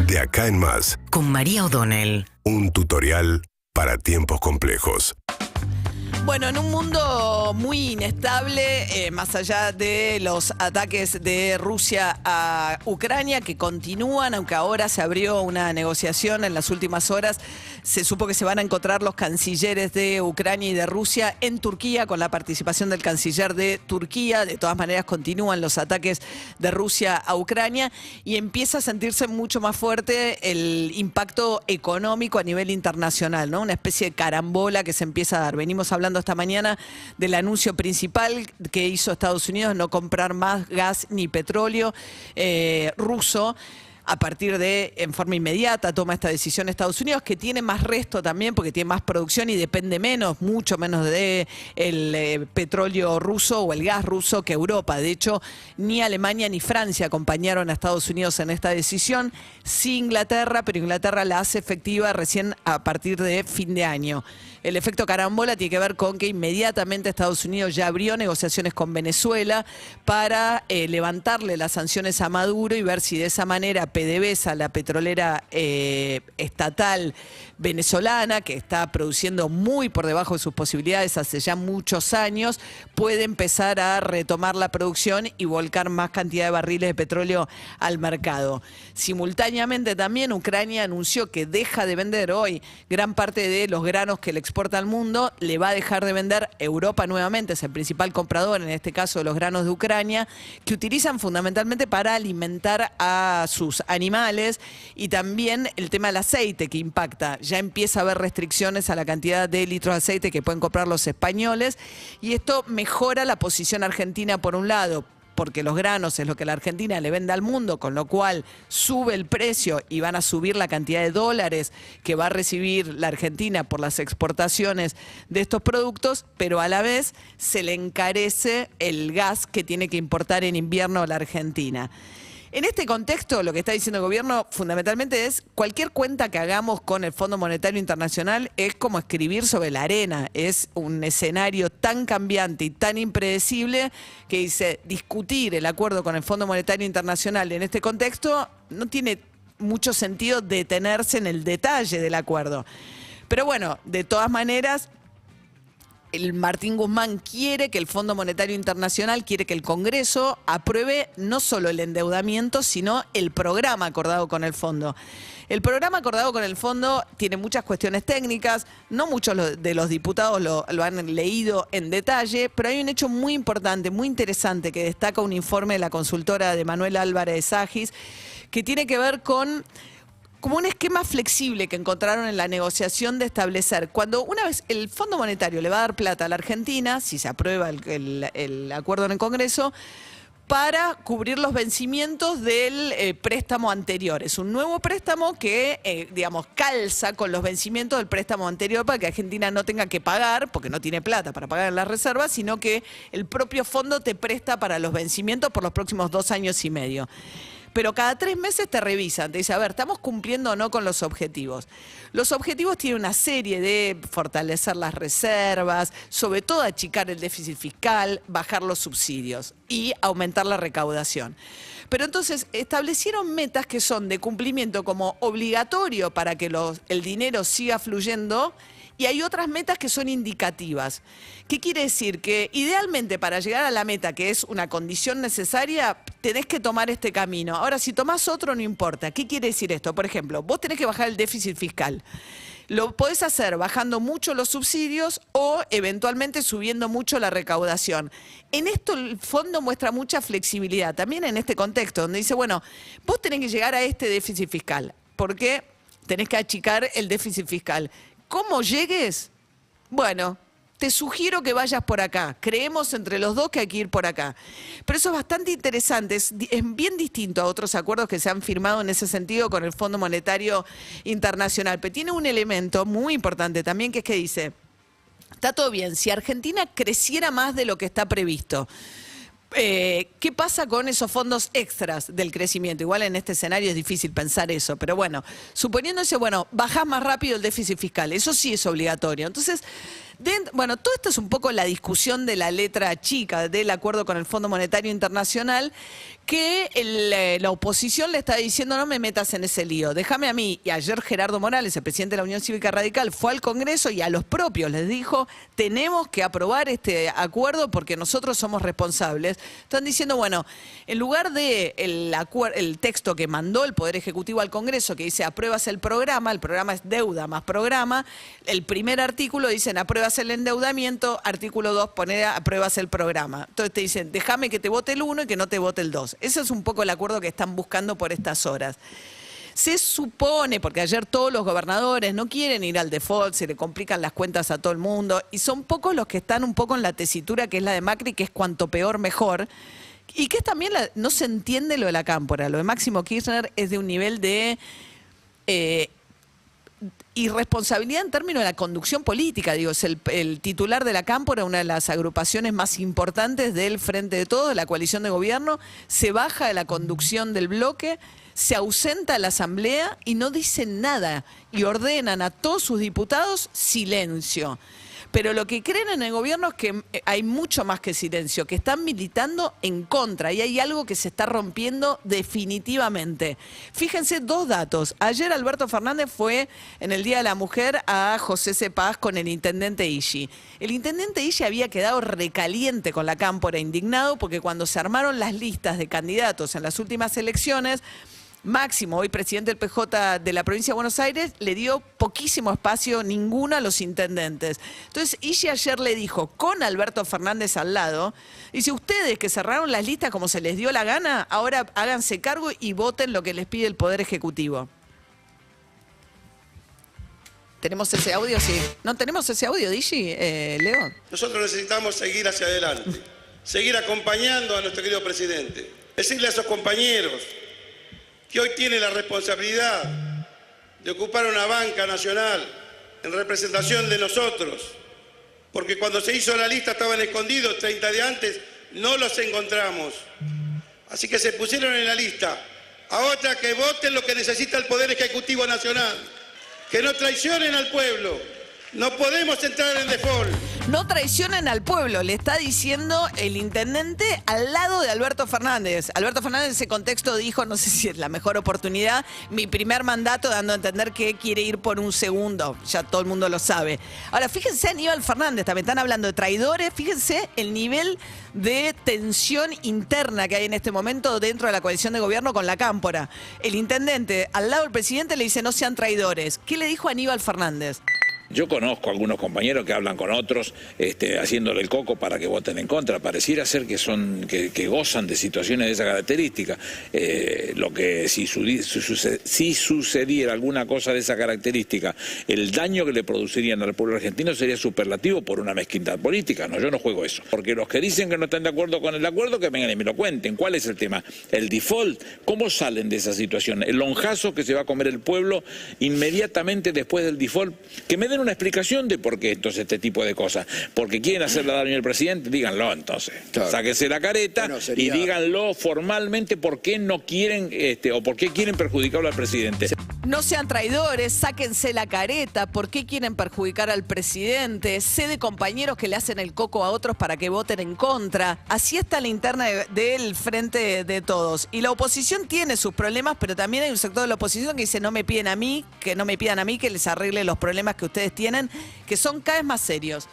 De acá en más, con María O'Donnell. un tutorial para tiempos complejos. Bueno, en un mundo muy inestable, más allá de los ataques de Rusia a Ucrania, que continúan, aunque ahora se abrió una negociación en las últimas horas, se supo que se van a encontrar los cancilleres de Ucrania y de Rusia en Turquía, con la participación del canciller de Turquía. De todas maneras, continúan los ataques de Rusia a Ucrania y empieza a sentirse mucho más fuerte el impacto económico a nivel internacional, ¿no? Una especie de carambola que se empieza a dar. Venimos hablando esta mañana del anuncio principal que hizo Estados Unidos, no comprar más gas ni petróleo ruso. A partir de, en forma inmediata, toma esta decisión Estados Unidos, que tiene más resto también, porque tiene más producción y depende menos, mucho menos de el petróleo ruso o el gas ruso que Europa. De hecho, ni Alemania ni Francia acompañaron a Estados Unidos en esta decisión, sí Inglaterra, pero Inglaterra la hace efectiva recién a partir de fin de año. El efecto carambola tiene que ver con que inmediatamente Estados Unidos ya abrió negociaciones con Venezuela para levantarle las sanciones a Maduro y ver si de esa manera PDVSA, la petrolera estatal venezolana, que está produciendo muy por debajo de sus posibilidades hace ya muchos años, puede empezar a retomar la producción y volcar más cantidad de barriles de petróleo al mercado. Simultáneamente también Ucrania anunció que deja de vender hoy gran parte de los granos que le exporta al mundo, le va a dejar de vender Europa nuevamente, es el principal comprador en este caso de los granos de Ucrania, que utilizan fundamentalmente para alimentar a sus animales, y también el tema del aceite que impacta. Ya empieza a haber restricciones a la cantidad de litros de aceite que pueden comprar los españoles, y esto mejora la posición argentina por un lado, porque los granos es lo que la Argentina le vende al mundo, con lo cual sube el precio y van a subir la cantidad de dólares que va a recibir la Argentina por las exportaciones de estos productos, pero a la vez se le encarece el gas que tiene que importar en invierno la Argentina. En este contexto, lo que está diciendo el gobierno fundamentalmente es cualquier cuenta que hagamos con el Fondo Monetario Internacional es como escribir sobre la arena. Es un escenario tan cambiante y tan impredecible que dice discutir el acuerdo con el Fondo Monetario Internacional en este contexto no tiene mucho sentido detenerse en el detalle del acuerdo. Pero bueno, de todas maneras, el Martín Guzmán quiere que el Fondo Monetario Internacional, quiere que el Congreso apruebe no solo el endeudamiento, sino el programa acordado con el fondo. El programa acordado con el fondo tiene muchas cuestiones técnicas, no muchos de los diputados lo han leído en detalle, pero hay un hecho muy importante, muy interesante, que destaca un informe de la consultora de Manuel Álvarez Agis, que tiene que ver con como un esquema flexible que encontraron en la negociación de establecer, cuando una vez el Fondo Monetario le va a dar plata a la Argentina, si se aprueba el acuerdo en el Congreso, para cubrir los vencimientos del préstamo anterior. Es un nuevo préstamo que, calza con los vencimientos del préstamo anterior para que Argentina no tenga que pagar, porque no tiene plata para pagar en las reservas, sino que el propio fondo te presta para los vencimientos por los próximos 2 años y medio. Pero cada 3 meses te revisan, te dicen, a ver, ¿estamos cumpliendo o no con los objetivos? Los objetivos tienen una serie de fortalecer las reservas, sobre todo achicar el déficit fiscal, bajar los subsidios y aumentar la recaudación. Pero entonces establecieron metas que son de cumplimiento como obligatorio para que el dinero siga fluyendo, y hay otras metas que son indicativas. ¿Qué quiere decir? Que idealmente para llegar a la meta, que es una condición necesaria, tenés que tomar este camino. Ahora, si tomás otro, no importa. ¿Qué quiere decir esto? Por ejemplo, vos tenés que bajar el déficit fiscal. Lo podés hacer bajando mucho los subsidios o eventualmente subiendo mucho la recaudación. En esto el fondo muestra mucha flexibilidad, también en este contexto, donde dice, bueno, vos tenés que llegar a este déficit fiscal, porque tenés que achicar el déficit fiscal. ¿Cómo llegues? Bueno, te sugiero que vayas por acá. Creemos entre los dos que hay que ir por acá. Pero eso es bastante interesante, es bien distinto a otros acuerdos que se han firmado en ese sentido con el Fondo Monetario Internacional. Pero tiene un elemento muy importante también, que es que dice, está todo bien, si Argentina creciera más de lo que está previsto, ¿qué pasa con esos fondos extras del crecimiento? Igual en este escenario es difícil pensar eso, pero bueno, suponiéndose, bajás más rápido el déficit fiscal, eso sí es obligatorio. Entonces, Bueno, todo esto es un poco la discusión de la letra chica del acuerdo con el Fondo Monetario Internacional, que la oposición le está diciendo no me metas en ese lío, déjame a mí. Y ayer Gerardo Morales, el presidente de la Unión Cívica Radical, fue al Congreso y a los propios les dijo tenemos que aprobar este acuerdo porque nosotros somos responsables. Están diciendo, bueno, en lugar de el texto que mandó el Poder Ejecutivo al Congreso, que dice apruebas el programa es deuda más programa, el primer artículo dicen apruebas el endeudamiento, artículo 2 pone apruebas el programa. Entonces te dicen déjame que te vote el 1 y que no te vote el 2. Ese es un poco el acuerdo que están buscando por estas horas. Se supone, porque ayer todos los gobernadores no quieren ir al default, se le complican las cuentas a todo el mundo, y son pocos los que están un poco en la tesitura que es la de Macri, que es cuanto peor mejor, y que es también, no se entiende lo de la Cámpora. Lo de Máximo Kirchner es de un nivel de irresponsabilidad en términos de la conducción política. Digo, es el titular de la Cámpora, una de las agrupaciones más importantes del Frente de Todos, de la coalición de gobierno, se baja de la conducción del bloque, se ausenta de la asamblea y no dice nada y ordenan a todos sus diputados silencio. Pero lo que creen en el gobierno es que hay mucho más que silencio, que están militando en contra y hay algo que se está rompiendo definitivamente. Fíjense dos datos. Ayer Alberto Fernández fue en el Día de la Mujer a José Cepaz con el intendente Illy. El intendente Illy había quedado recaliente con la Cámpora, indignado porque cuando se armaron las listas de candidatos en las últimas elecciones, Máximo, hoy presidente del PJ de la provincia de Buenos Aires, le dio poquísimo espacio, ninguno a los intendentes. Entonces, Illy ayer le dijo, con Alberto Fernández al lado, dice, ustedes que cerraron las listas como se les dio la gana, ahora háganse cargo y voten lo que les pide el Poder Ejecutivo. ¿Tenemos ese audio? Sí. ¿No tenemos ese audio de Illy, Leo? Nosotros necesitamos seguir hacia adelante, seguir acompañando a nuestro querido presidente, decirle a esos compañeros que hoy tiene la responsabilidad de ocupar una banca nacional en representación de nosotros, porque cuando se hizo la lista estaban escondidos 30 días antes, no los encontramos. Así que se pusieron en la lista. Ahora que voten lo que necesita el Poder Ejecutivo Nacional, que no traicionen al pueblo. No podemos entrar en default. No traicionen al pueblo, le está diciendo el intendente al lado de Alberto Fernández. Alberto Fernández en ese contexto dijo, no sé si es la mejor oportunidad, mi primer mandato, dando a entender que quiere ir por un segundo. Ya todo el mundo lo sabe. Ahora, fíjense a Aníbal Fernández, también están hablando de traidores. Fíjense el nivel de tensión interna que hay en este momento dentro de la coalición de gobierno con la Cámpora. El intendente al lado del presidente le dice no sean traidores. ¿Qué le dijo Aníbal Fernández? Yo conozco a algunos compañeros que hablan con otros, haciéndole el coco para que voten en contra. Pareciera ser que gozan de situaciones de esa característica. Lo que si sucediera alguna cosa de esa característica, el daño que le producirían al pueblo argentino sería superlativo por una mezquindad política. No, yo no juego eso. Porque los que dicen que no están de acuerdo con el acuerdo, que vengan y me lo cuenten. ¿Cuál es el tema? El default. ¿Cómo salen de esa situación? El lonjazo que se va a comer el pueblo inmediatamente después del default. Que me den una explicación de por qué entonces este tipo de cosas. Porque quieren hacerle daño al presidente, díganlo entonces. Claro. Sáquense la careta y díganlo formalmente por qué no quieren o por qué quieren perjudicarlo al presidente. No sean traidores, sáquense la careta, ¿por qué quieren perjudicar al presidente? Sé de compañeros que le hacen el coco a otros para que voten en contra. Así está la interna del Frente de Todos. Y la oposición tiene sus problemas, pero también hay un sector de la oposición que dice no me piden a mí, que no me pidan a mí que les arregle los problemas que ustedes tienen, que son cada vez más serios.